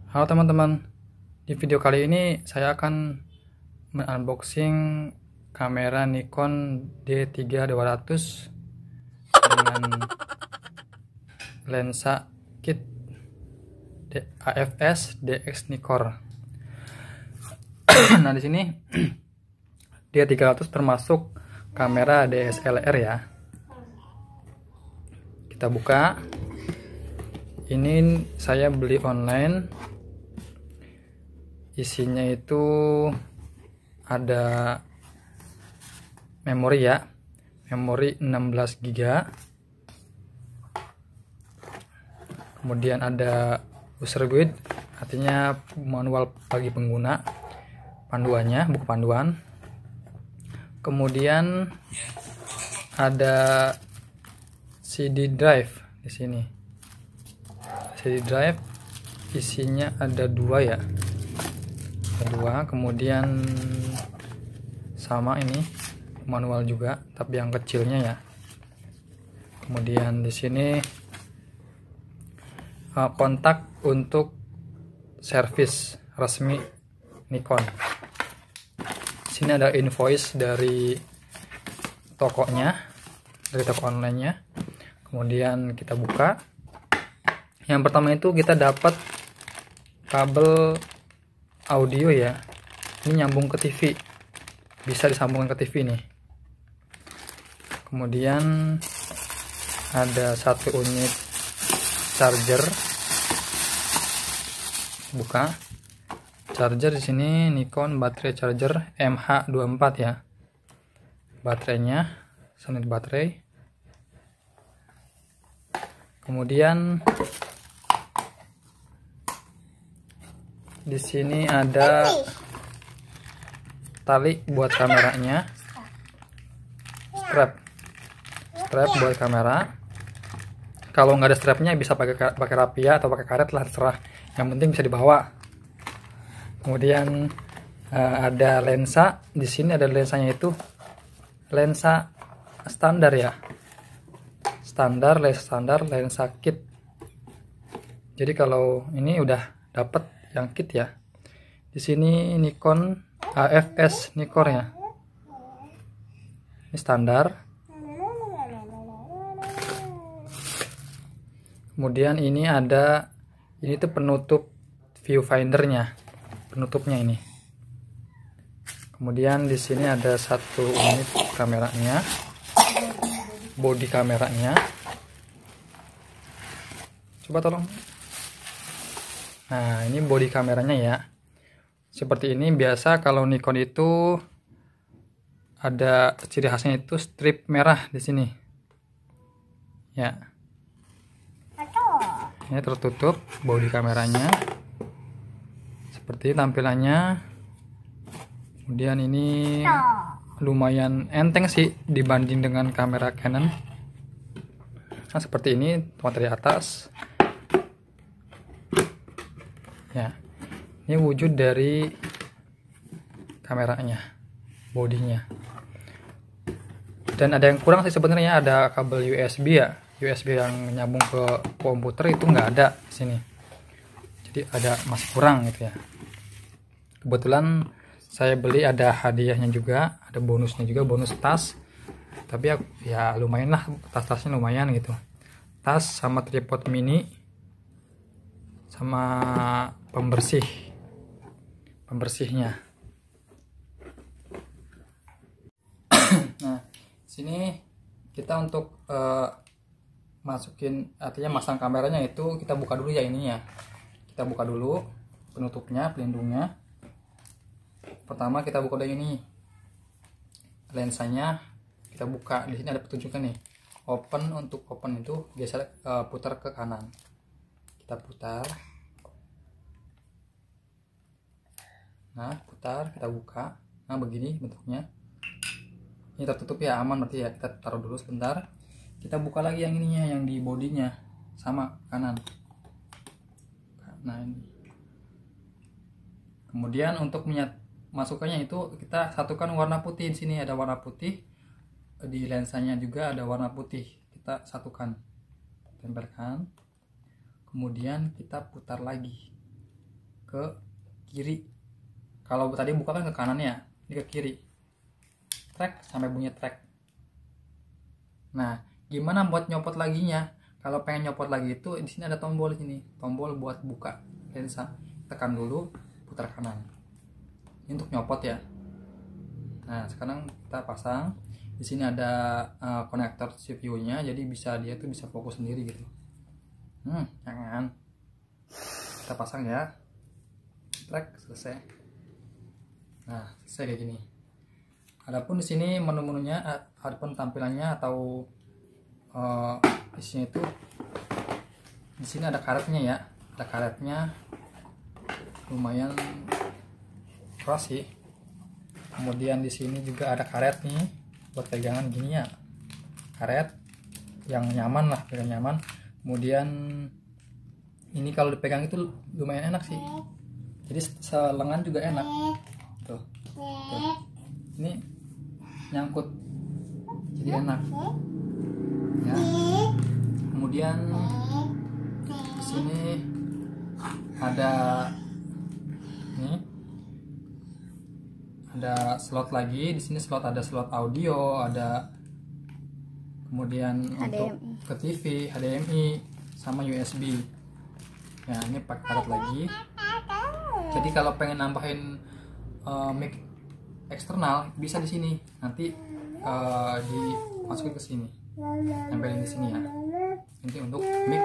Halo teman-teman, di video kali ini saya akan unboxing kamera Nikon D3200 dengan lensa kit AFS DX Nikkor. Nah, di sini D300 termasuk kamera DSLR ya. Kita buka. Ini saya beli online. Isinya itu ada memori ya, memori 16 GB, kemudian ada user guide, artinya manual bagi pengguna, panduannya, buku panduan, kemudian ada CD drive di sini. CD drive isinya ada dua ya, kedua, kemudian sama ini manual juga tapi yang kecilnya ya. Kemudian di sini kontak untuk servis resmi Nikon. Di sini ada invoice dari tokonya, dari toko onlinenya. Kemudian kita buka. Yang pertama itu kita dapat kabel audio ya, ini nyambung ke TV, bisa disambungkan ke TV nih. Kemudian ada satu unit charger, buka charger. Di sini Nikon baterai charger MH24 ya, baterainya unit baterai. Kemudian di sini ada tali buat kameranya, strap buat kamera. Kalau nggak ada strapnya bisa pakai rapia atau pakai karet lah, terserah. Yang penting bisa dibawa. Kemudian ada lensa. Di sini ada lensanya, itu lensa standar ya, lensa standar, lensa kit. Jadi kalau ini udah dapat yang kit ya. Di sini Nikon AFS Nikkor ya. Ini standar. Kemudian ini ada, ini tuh penutup viewfindernya, penutupnya ini. Kemudian di sini ada satu unit kameranya, body kameranya. Coba tolong. Nah, ini body kameranya ya. Seperti ini. Biasa kalau Nikon itu ada ciri khasnya itu strip merah di sini. Ya. Ini tertutup body kameranya. Seperti tampilannya. Kemudian ini lumayan enteng sih dibanding dengan kamera Canon. Nah, seperti ini materi atas. Ya, ini wujud dari kameranya, bodinya. Dan ada yang kurang sih sebenarnya, ada kabel USB ya, USB yang nyambung ke komputer itu nggak ada di sini. Jadi ada masih kurang gitu ya. Kebetulan saya beli ada hadiahnya juga, ada bonusnya juga, bonus tas. Tapi ya lumayan lah, tas-tasnya lumayan gitu. Tas sama tripod mini sama pembersihnya. Nah, sini kita untuk masukin, artinya masang kameranya itu kita buka dulu ya ininya. Kita buka dulu penutupnya, pelindungnya. Pertama kita buka dari ini, lensanya kita buka. Di sini ada petunjuknya nih, open. Untuk open itu biasa putar ke kanan. Kita putar. Nah, putar, kita buka. Nah, begini bentuknya. Ini tertutup ya, aman berarti ya. Kita taruh dulu sebentar. Kita buka lagi yang ininya, yang di bodinya, sama kanan. Nah, ini. Kemudian untuk masukkannya itu kita satukan warna putih. Di sini ada warna putih. Di lensanya juga ada warna putih. Kita satukan, tempelkan. Kemudian kita putar lagi. ke kiri. Kalau tadi buka kan ke kanan ya, ini ke kiri. Trek sampai bunyi trek. Nah, gimana buat nyopot laginya? Kalau pengen nyopot lagi itu di sini ada tombol ini, tombol buat buka lensa. Tekan dulu, putar kanan. Ini untuk nyopot ya. Nah, sekarang kita pasang. Di sini ada konektor CPU-nya, jadi dia tuh bisa fokus sendiri gitu. Jangan. Kita pasang ya. Trek selesai. Nah, selesai kayak gini. Adapun di sini menu-menunya, adapun tampilannya atau isinya itu di sini ada karetnya ya. Ada karetnya, lumayan keras sih. Kemudian di sini juga ada karet nih buat pegangan gini ya. Karet yang nyaman lah, pegang nyaman. Kemudian ini kalau dipegang itu lumayan enak sih. Jadi selengan juga enak. Tuh. Ini nyangkut. Jadi enak. Ya. Kemudian di sini ada slot lagi. Di sini ada slot audio, ada kemudian HDMI. Untuk ke TV, HDMI sama USB. Ya, ini pakai karet lagi. Jadi kalau pengen nambahin mic eksternal bisa di sini. Nanti dimasukin ke sini. Tempelin di sini ya. Ini untuk mic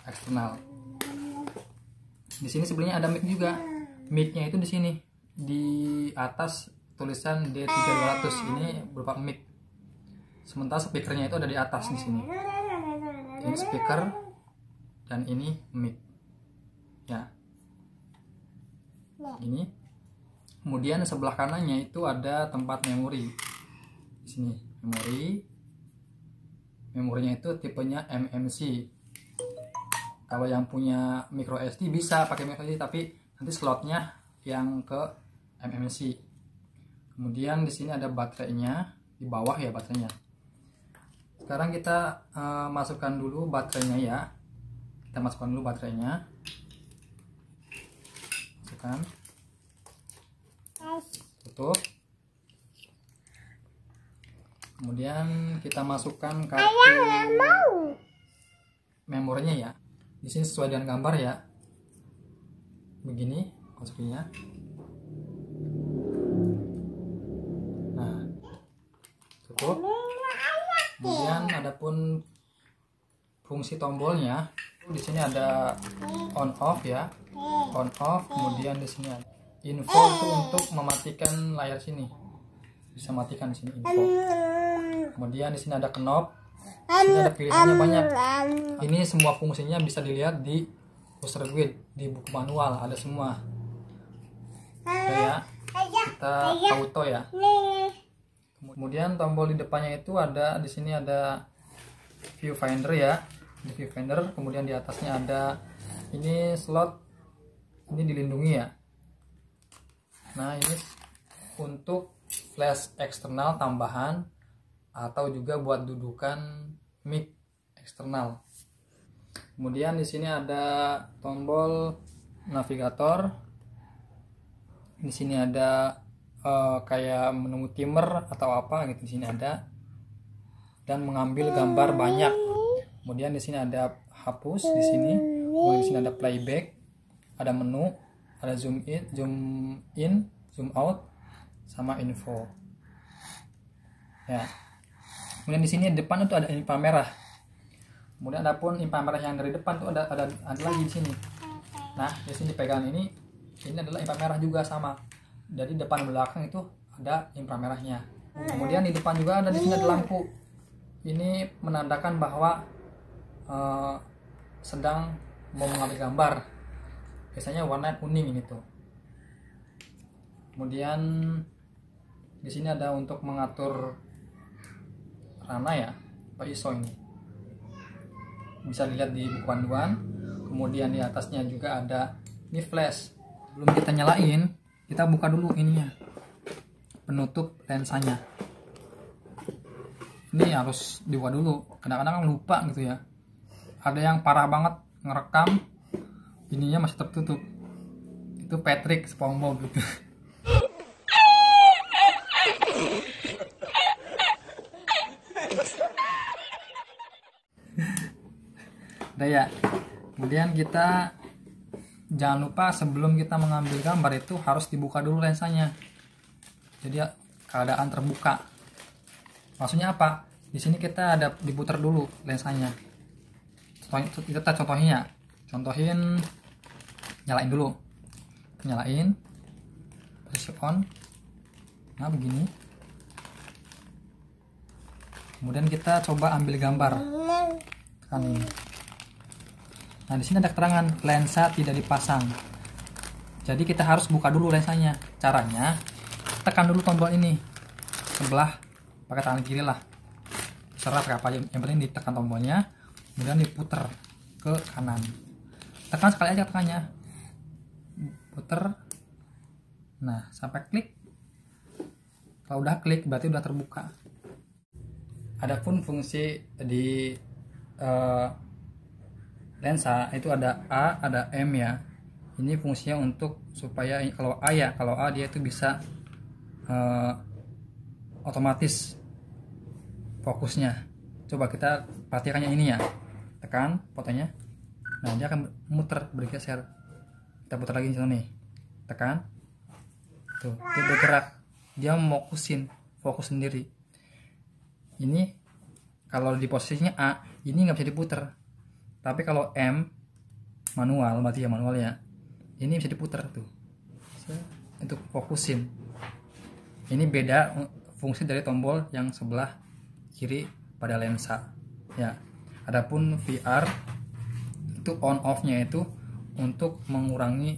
eksternal. Di sini sebenarnya ada mic juga. Mic-nya itu di sini. Di atas tulisan D3200. Ini berupa mic. Sementara speakernya itu ada di atas di sini. Ini speaker dan ini mic. Ya. Ini. Kemudian sebelah kanannya itu ada tempat memori. Di sini memori. Memorinya itu tipenya MMC. Kalau yang punya micro SD bisa pakai micro SD, tapi nanti slotnya yang ke MMC. Kemudian di sini ada baterainya, di bawah ya baterainya. Sekarang kita masukkan dulu baterainya ya. Kita masukkan dulu baterainya. Masukkan. Tutup. Kemudian kita masukkan kartu memorinya ya. Di sini sesuai dengan gambar ya. Begini masukinnya. Nah, tutup. Kemudian adapun fungsi tombolnya, di sini ada on off ya. On off, kemudian di sini ada info itu untuk mematikan layar sini. Bisa matikan di sini info. Kemudian di sini ada knob. Di sini ada pilihannya banyak. Ini semua fungsinya bisa dilihat di user guide, di buku manual ada semua. Kayak kita auto ya. Kemudian tombol di depannya itu ada, di sini ada viewfinder ya. Di viewfinder, kemudian di atasnya ada ini slot, ini dilindungi ya. Nah, ini untuk flash eksternal tambahan atau juga buat dudukan mic eksternal. Kemudian di sini ada tombol navigator. Di sini ada kayak menu timer atau apa gitu, di sini ada, dan mengambil gambar banyak. Kemudian di sini ada hapus di sini. Kemudian di sini ada playback, ada menu, ada zoom in, zoom out, sama info. Ya. Kemudian di sini depan itu ada inframerah. Kemudian adapun inframerah yang dari depan itu ada lagi di sini. Nah, di sini pegangan ini adalah inframerah juga sama. Dari depan belakang itu ada inframerahnya. Kemudian di depan juga ada, di sini ada lampu. Ini menandakan bahwa sedang mau mengambil gambar. Biasanya warna kuning ini tuh. Kemudian di sini ada untuk mengatur rana ya, atau ISO ini. Bisa dilihat di buku panduan. Kemudian di atasnya juga ada ini flash. Sebelum kita nyalain, kita buka dulu ininya, penutup lensanya. Ini harus dibuka dulu. Kadang-kadang lupa gitu ya. Ada yang parah banget ngerekam, ininya masih tertutup. Itu Patrick SpongeBob gitu. Udah ya. Kemudian kita jangan lupa sebelum kita mengambil gambar itu harus dibuka dulu lensanya. Jadi keadaan terbuka. Maksudnya apa? Di sini kita ada diputar dulu lensanya. Kita contohin ya. Contohin nyalain dulu. Nyalain. Posisi on. Nah, begini. Kemudian kita coba ambil gambar. Tekan ini. Nah, di sini ada keterangan lensa tidak dipasang. Jadi kita harus buka dulu lensanya. Caranya tekan dulu tombol ini sebelah pakai tangan kiri lah. Serap kayak apa, yang penting ditekan tombolnya, kemudian diputer ke kanan. Tekan sekali aja tekannya. Puter. Nah, sampai klik. Kalau udah klik berarti udah terbuka. Adapun fungsi di lensa itu ada A, ada M ya. Ini fungsinya untuk supaya kalau A dia itu bisa otomatis fokusnya. Coba kita perhatikannya ini ya. Tekan fotonya. Nah, dia akan muter, bergeser. Kita putar lagi nih. Tekan. Tuh, dia bergerak. Dia fokus sendiri. Ini kalau di posisinya A, ini nggak bisa diputer. Tapi kalau M manual, berarti ya manual ya. Ini bisa diputar tuh. Untuk fokusin. Ini beda fungsi dari tombol yang sebelah kiri pada lensa. Ya. Adapun VR itu on off-nya itu untuk mengurangi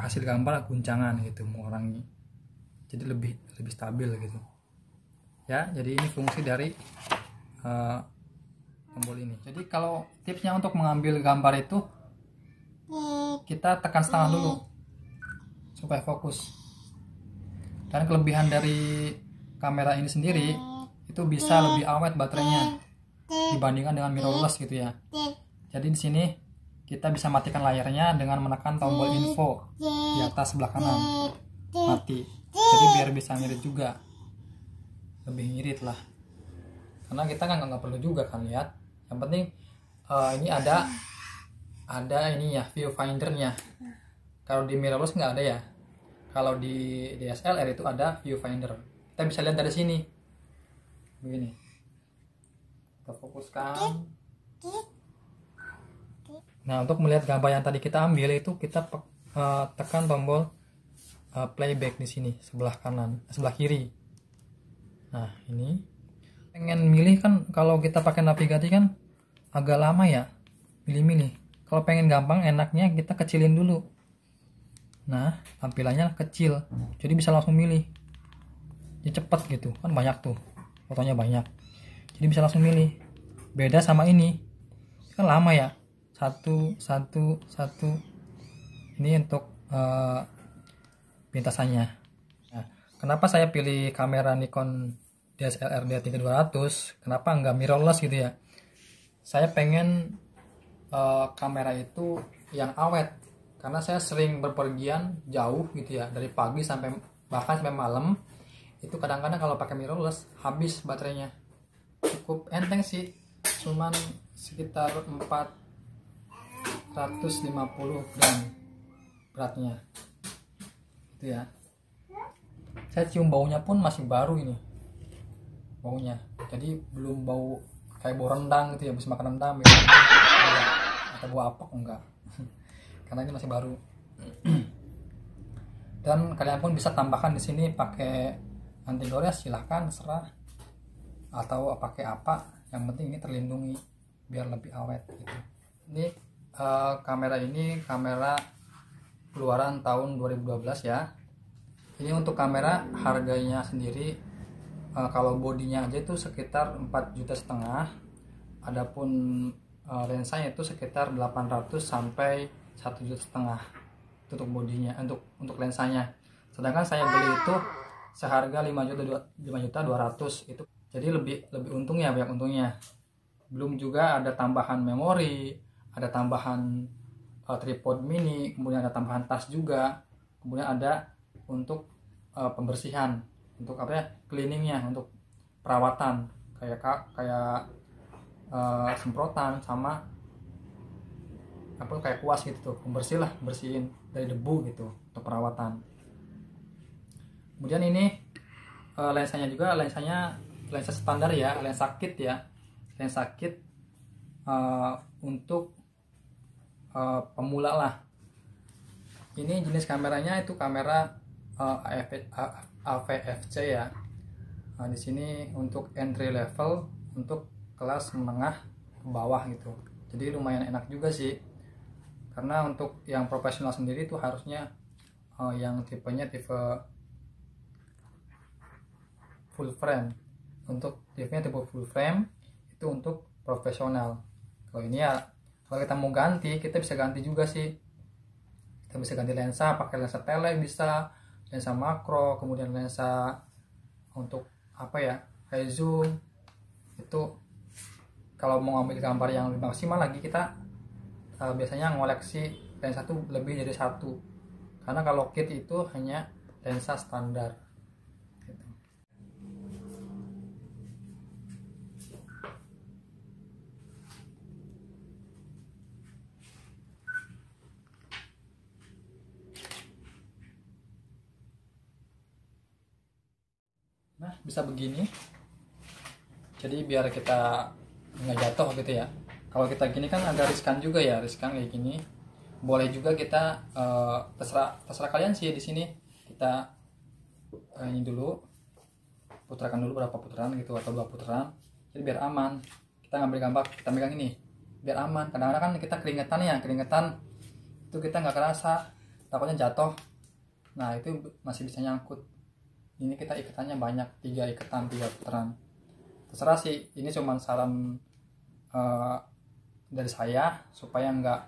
hasil gambar guncangan gitu, mengurangi. Jadi lebih stabil gitu. Ya, jadi ini fungsi dari tombol ini. Jadi kalau tipsnya untuk mengambil gambar itu kita tekan setengah dulu supaya fokus. Dan kelebihan dari kamera ini sendiri itu bisa lebih awet baterainya dibandingkan dengan mirrorless gitu ya. Jadi di sini kita bisa matikan layarnya dengan menekan tombol info di atas sebelah kanan. Mati. Jadi biar bisa ngirit juga. Lebih ngirit lah. Karena kita kan nggak perlu juga kan lihat. Yang penting ini ada ini ya, viewfindernya. Kalau di mirrorless nggak ada ya. Kalau di DSLR itu ada viewfinder. Kita bisa lihat dari sini. Begini. Kita fokuskan. Nah, untuk melihat gambar yang tadi kita ambil itu kita tekan tombol playback di sini sebelah kanan, sebelah kiri. Nah, ini pengen milih kan kalau kita pakai navigasi kan agak lama ya milih-milih. Kalau pengen gampang enaknya kita kecilin dulu. Nah, tampilannya kecil. Jadi bisa langsung milih. Jadi cepet gitu. Kan banyak tuh. Fotonya banyak. Jadi bisa langsung milih. Beda sama ini. Kan lama ya. Satu. Ini untuk pintasannya. Nah, kenapa saya pilih kamera Nikon DSLR D3200? Kenapa nggak mirrorless gitu ya? Saya pengen kamera itu yang awet. Karena saya sering berpergian jauh gitu ya, dari pagi bahkan sampai malam. Itu kadang-kadang kalau pakai mirrorless habis baterainya. Cukup enteng sih, cuman sekitar 450 gram beratnya. Itu ya. Saya cium baunya pun masih baru ini. Baunya. Jadi belum bau kayak bau rendang gitu ya, habis makan rendang ya. Atau bau apek enggak. Karena ini masih baru. Dan kalian pun bisa tambahkan di sini pakai anti gores, silahkan serah, atau pakai apa, yang penting ini terlindungi biar lebih awet gitu. Ini kamera ini kamera keluaran tahun 2012 ya. Ini untuk kamera harganya sendiri kalau bodinya aja itu sekitar 4,5 juta. Adapun lensanya itu sekitar 800 sampai 1,5 juta untuk bodinya, untuk lensanya. Sedangkan saya beli itu seharga 5.200.000 itu. Jadi lebih untung ya, banyak untungnya. Belum juga ada tambahan memori, ada tambahan tripod mini, kemudian ada tambahan tas juga, kemudian ada untuk pembersihan, untuk apa ya, cleaningnya, untuk perawatan kayak semprotan sama apa kayak kuas gitu tuh, pembersih lah, bersihin dari debu gitu untuk perawatan. Kemudian ini lensanya juga lensa standar ya, lensa kit ya, lensa kit untuk pemula lah. Ini jenis kameranya itu kamera AVFC ya. Nah, di sini untuk entry level, untuk kelas menengah ke bawah gitu. Jadi lumayan enak juga sih. Karena untuk yang profesional sendiri itu harusnya yang tipenya tipe full frame. Untuk tipenya tipe full frame itu untuk profesional. Kalau ini ya, kalau kita mau ganti, kita bisa ganti juga sih. Kita bisa ganti lensa, pakai lensa tele bisa, lensa makro, kemudian lensa untuk apa ya, kayak zoom. Itu kalau mau ambil gambar yang lebih maksimal lagi, kita biasanya ngoleksi lensa tuh lebih dari satu. Karena kalau kit itu hanya lensa standar. Nah, bisa begini. Jadi biar kita nggak jatuh gitu ya. Kalau kita gini kan agak riskan juga ya, riskan kayak gini. Boleh juga kita terserah kalian sih di sini. Kita ini dulu, putarkan dulu berapa putaran gitu, atau 2 putaran. Jadi biar aman. Kita ngambil gambar, kita megang ini, biar aman. Kadang-kadang kan kita keringetan itu kita nggak kerasa, takutnya jatuh. Nah itu masih bisa nyangkut. Ini kita ikatannya banyak, 3 ikatan, 3 putaran. Terserah sih, ini cuma saran dari saya supaya nggak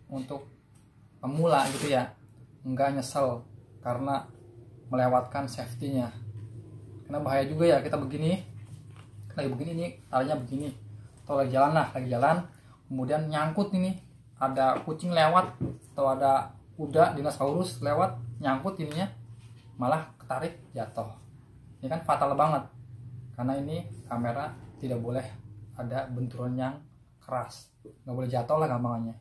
untuk pemula gitu ya, nggak nyesel karena melewatkan safety-nya. Karena bahaya juga ya, kita begini, lagi begini nih, talinya begini, atau lagi jalan, kemudian nyangkut ini, ada kucing lewat atau ada kuda dinosaurus lewat, nyangkut ininya, malah ketarik jatuh. Ini kan fatal banget, karena ini kamera tidak boleh ada benturan yang keras, nggak boleh jatuh lah gampangannya.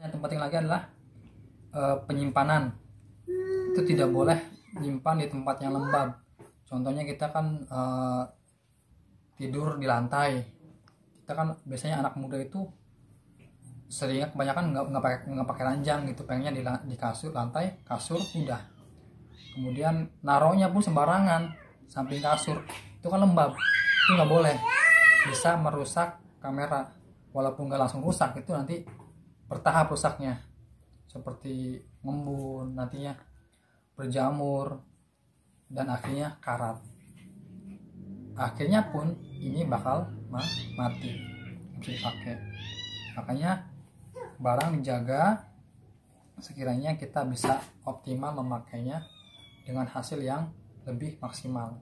Yang penting lagi adalah penyimpanan. Itu tidak boleh nyimpan di tempat yang lembab. Contohnya kita kan tidur di lantai. Kita kan biasanya anak muda itu seringnya kebanyakan nggak pakai ranjang gitu, pengennya di kasur, lantai, kasur udah. Kemudian naruhnya pun sembarangan samping kasur, itu kan lembab, itu nggak boleh, bisa merusak kamera. Walaupun nggak langsung rusak, itu nanti bertahap rusaknya, seperti ngembun, nantinya berjamur, dan akhirnya karat. Akhirnya pun ini bakal mati, bisa dipakai. Makanya barang dijaga sekiranya kita bisa optimal memakainya dengan hasil yang lebih maksimal.